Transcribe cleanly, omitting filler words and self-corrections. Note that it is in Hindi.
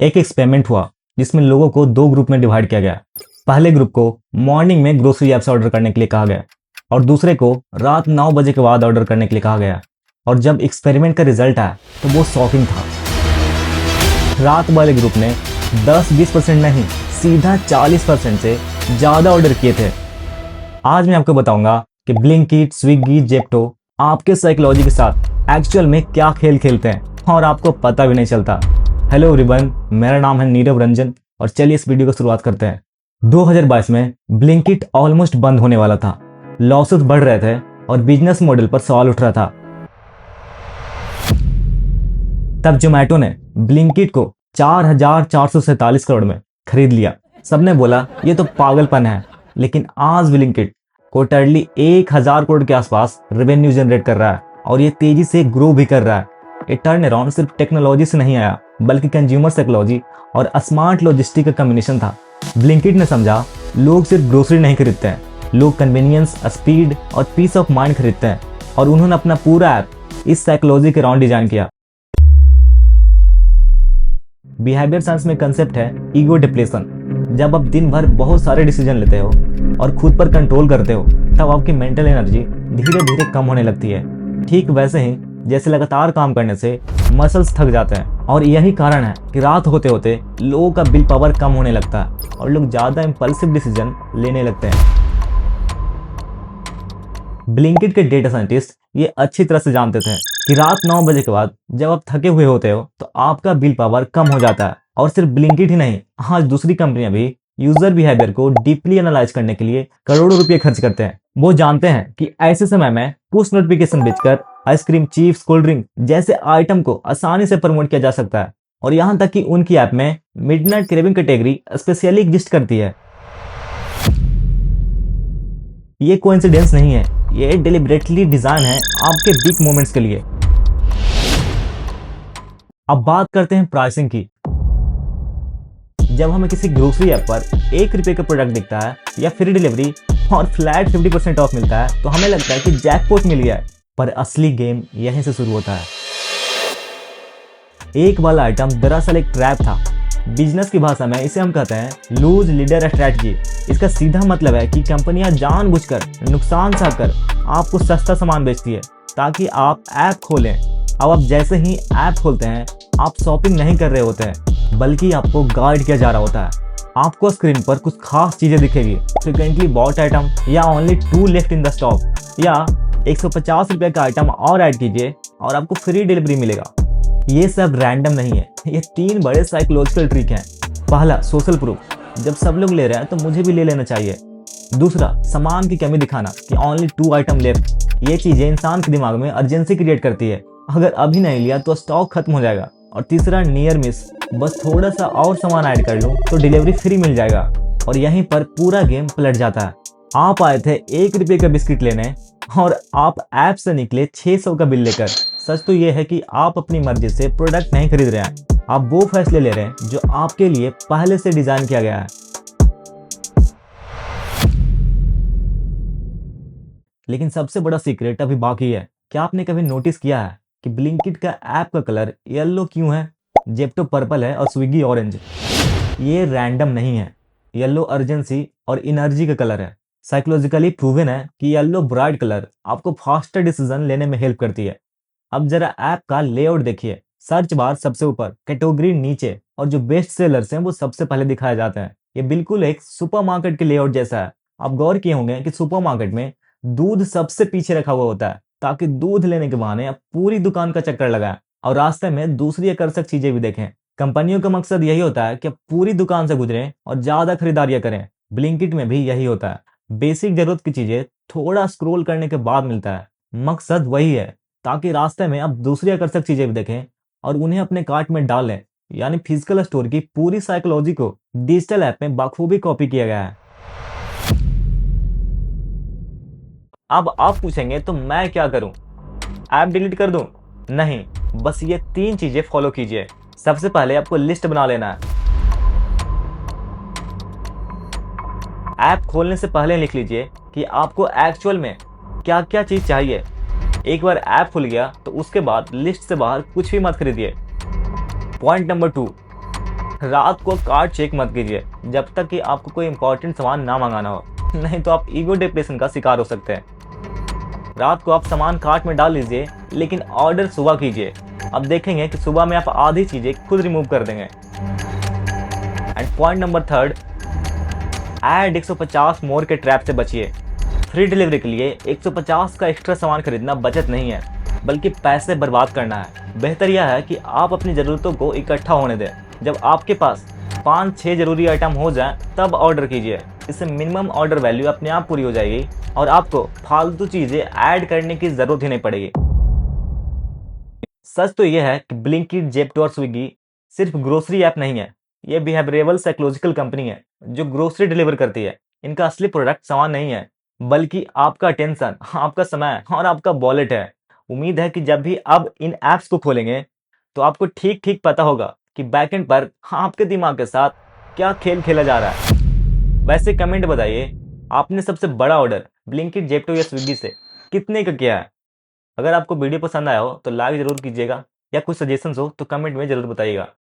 एक एक्सपेरिमेंट हुआ जिसमें लोगों को दो ग्रुप में डिवाइड किया गया। पहले ग्रुप को मॉर्निंग में ग्रोसरी ऐप से ऑर्डर करने के लिए कहा गया और दूसरे को रात 9 बजे के बाद ऑर्डर करने के लिए कहा गया। और जब एक्सपेरिमेंट का रिजल्ट आया तो वो शॉकिंग था। रात वाले ग्रुप ने 10-20% नहीं, सीधा 40% से ज़्यादा ऑर्डर किए थे। आज मैं आपको बताऊंगा कि ब्लिंकिट, स्विगी, जेप्टो आपके साइकोलॉजी के साथ एक्चुअल में क्या खेल खेलते हैं और आपको पता भी नहीं चलता। हेलो एवरीवन, मेरा नाम है नीरव रंजन और चलिए इस वीडियो को शुरुआत करते हैं। 2022 में ब्लिंकिट ऑलमोस्ट बंद होने वाला था, लॉसेस बढ़ रहे थे और बिजनेस मॉडल पर सवाल उठ रहा था। तब जोमैटो ने ब्लिंकिट को 4,447 करोड़ में खरीद लिया। सबने बोला ये तो पागलपन है, लेकिन आज ब्लिंकिट क्वार्टरली 1,000 करोड़ के आसपास रेवेन्यू जनरेट कर रहा है और ये तेजी से ग्रो भी कर रहा है। ये टर्न अराउंड सिर्फ टेक्नोलॉजी से नहीं आया, बल्कि कंज्यूमर साइकोलॉजी और स्मार्ट लॉजिस्टिक का कॉम्बिनेशन था। ब्लिंकिट ने समझा लोग सिर्फ ग्रोसरी नहीं खरीदते हैं, लोग कन्वीनियंस, स्पीड और पीस ऑफ माइंड खरीदते हैं, और उन्होंने अपना पूरा ऐप इस साइकोलॉजी के अराउंड डिजाइन किया। बिहेवियर साइंस में कंसेप्ट है ईगो डिप्लेशन। जब आप दिन भर बहुत सारे डिसीजन लेते हो और खुद पर कंट्रोल करते हो, तब आपकी मेंटल एनर्जी धीरे धीरे कम होने लगती है। ठीक वैसे ही जैसे लगातार काम करने से मसल्स थक जाते हैं, और यही कारण है कि रात होते होते लोगों का विल पावर कम होने लगता है और लोग ज्यादा इंपल्सिव डिसीजन लेने लगते हैं। ब्लिंकिट के डेटा साइंटिस्ट ये अच्छी तरह से जानते थे कि रात 9 बजे के बाद जब आप थके हुए होते हो तो आपका विल पावर कम हो जाता है। और सिर्फ ब्लिंकिट ही नहीं, आज दूसरी कंपनियां भी यूजर बिहेवियर को डीपली एनालाइज करने के लिए करोड़ों रुपए खर्च करते हैं। वो जानते हैं कि ऐसे समय में पुश नोटिफिकेशन बेचकर आइसक्रीम, चिप्स, कोल्ड ड्रिंक जैसे आइटम को आसानी से प्रमोट किया जा सकता है। और यहाँ तक कि उनकी ऐप में midnight craving category specially exist करती है। ये कोइंसिडेंस नहीं है, ये डिलिबरेटली डिजाइन है आपके वीक मोमेंट्स के लिए। अब बात करते हैं प्राइसिंग की। जब हमें किसी ग्रोसरी ऐप पर ₹1 का प्रोडक्ट दिखता है या फ्री डिलीवरी और फ्लैट 50% ऑफ मिलता है तो हमें लगता है कि जैकपॉट मिल गया है, पर असली गेम यहीं से शुरू होता है। एक वाला आइटम दरअसल एक ट्रैप था। बिजनेस की भाषा में इसे हम कहते हैं लूज लीडर स्ट्रैटेजी। इसका सीधा मतलब है कि कंपनियां जानबूझकर नुकसान सहकर आपको सस्ता सामान बेचती है ताकि आप ऐप खोलें। अब आप जैसे ही ऐप खोलते हैं, आप शॉपिंग नहीं कर रहे होते हैं, बल्कि आपको गाइड किया जा रहा होता है। आपको स्क्रीन पर कुछ खास चीजें दिखेगी, फ्रीक्वेंटली बॉट आइटम, या only 2 left in the stock, या ₹150 का आइटम और ऐड कीजिए और आपको फ्री डिलीवरी मिलेगा। ये सब रैंडम नहीं है, ये 3 बड़े साइकोलॉजिकल ट्रिक हैं। पहला, सोशल प्रूफ, जब सब लोग ले रहे हैं तो मुझे भी ले लेना चाहिए। दूसरा, सामान की कमी दिखाना कि ओनली 2 आइटम लेफ्ट। ये चीजें इंसान के दिमाग में अर्जेंसी क्रिएट करती है, अगर अभी नहीं लिया तो स्टॉक खत्म हो जाएगा। और तीसरा, नियर मिस, बस थोड़ा सा और सामान ऐड कर लूं तो डिलीवरी फ्री मिल जाएगा। और यहीं पर पूरा गेम पलट जाता है। आप आए थे ₹1 का बिस्किट लेने और आप ऐप से निकले 600 का बिल लेकर। सच तो यह है कि आप अपनी मर्जी से प्रोडक्ट नहीं खरीद रहे हैं, आप वो फैसले ले रहे हैं जो आपके लिए पहले से डिजाइन किया गया है। लेकिन सबसे बड़ा सीक्रेट अभी बाकी है। क्या आपने कभी नोटिस किया है कि ब्लिंकिट का ऐप का कलर येलो क्यों है? जेप्टो पर्पल है और स्विगी ऑरेंज। ये रैंडम नहीं है, येलो अर्जेंसी और एनर्जी का कलर है। साइकोलॉजिकली प्रूवन है कि येलो ब्राइट कलर आपको फास्टर डिसीजन लेने में हेल्प करती है। अब जरा ऐप का लेआउट देखिए। सर्च बार सबसे ऊपर, कैटेगरी नीचे, और जो बेस्ट सेलर्स हैं वो सबसे पहले दिखाए जाते हैं। ये बिल्कुल एक सुपरमार्केट के लेआउट जैसा है। आप गौर किए होंगे कि सुपरमार्केट में दूध सबसे पीछे रखा हुआ होता है ताकि दूध लेने के बहाने आप पूरी दुकान का चक्कर लगाएं और रास्ते में दूसरी आकर्षक चीजें भी देखें। कंपनियों का मकसद यही होता है कि आप पूरी दुकान से गुजरें और ज्यादा खरीदारियां करें। ब्लिंकिट में भी यही होता है। बेसिक जरूरत की चीजें थोड़ा स्क्रॉल करने के बाद मिलता है। मकसद वही है ताकि रास्ते में आप दूसरी आकर्षक चीजें भी देखें और उन्हें अपने कार्ट में डाल लें। यानी फिजिकल स्टोर की पूरी साइकोलॉजी को डिजिटल ऐप में बखूबी कॉपी किया गया है। अब आप पूछेंगे तो मैं क्या करूं? ऐप डिलीट कर दूं? नहीं, बस ये 3 चीजें फॉलो कीजिए। सबसे पहले आपको लिस्ट बना लेना है। ऐप खोलने से पहले लिख लीजिए कि आपको एक्चुअल में क्या क्या चीज चाहिए। एक बार ऐप खुल गया तो उसके बाद लिस्ट से बाहर कुछ भी मत खरीदिए। पॉइंट नंबर 2, रात को कार्ड चेक मत कीजिए जब तक कि आपको कोई इंपॉर्टेंट सामान ना मंगाना हो, नहीं तो आप ईगो डिप्रेशन का शिकार हो सकते हैं। रात को आप सामान कार्ट में डाल लीजिए, लेकिन ऑर्डर सुबह कीजिए। अब देखेंगे कि सुबह में आप आधी चीजें खुद रिमूव कर देंगे। And point number third, add 150 मोर के ट्रैप से बचिए। फ्री डिलीवरी के लिए 150 का एक्स्ट्रा सामान खरीदना बचत नहीं है, बल्कि पैसे बर्बाद करना है। बेहतर यह है कि आप अपनी ज़रूरतों को इकट्ठा होने दें। जब आपके पास 5-6 जरूरी आइटम हो जाएं, तब ऑर्डर कीजिए। इससे मिनिमम ऑर्डर वैल्यू अपने आप पूरी हो जाएगी और आपको फालतू चीज़ें ऐड करने की ज़रूरत ही नहीं पड़ेगी। सच तो यह है कि ब्लिंकिट, जेप्टो और स्विगी सिर्फ ग्रोसरी ऐप नहीं है। ये बिहेवियरल साइकोलॉजिकल कंपनी है जो ग्रोसरी डिलीवर करती है। इनका असली प्रोडक्ट सामान नहीं है, बल्कि आपका अटेंशन, आपका समय और आपका वॉलेट है। उम्मीद है कि जब भी अब इन ऐप्स को खोलेंगे तो आपको ठीक ठीक पता होगा कि बैकएंड पर आपके दिमाग के साथ क्या खेल खेला जा रहा है। वैसे कमेंट बताइए, आपने सबसे बड़ा ऑर्डर ब्लिंकिट, जेप्टो या स्विगी से कितने का किया है? अगर आपको वीडियो पसंद आया हो तो लाइक ज़रूर कीजिएगा, या कुछ सजेशंस हो तो कमेंट में ज़रूर बताइएगा।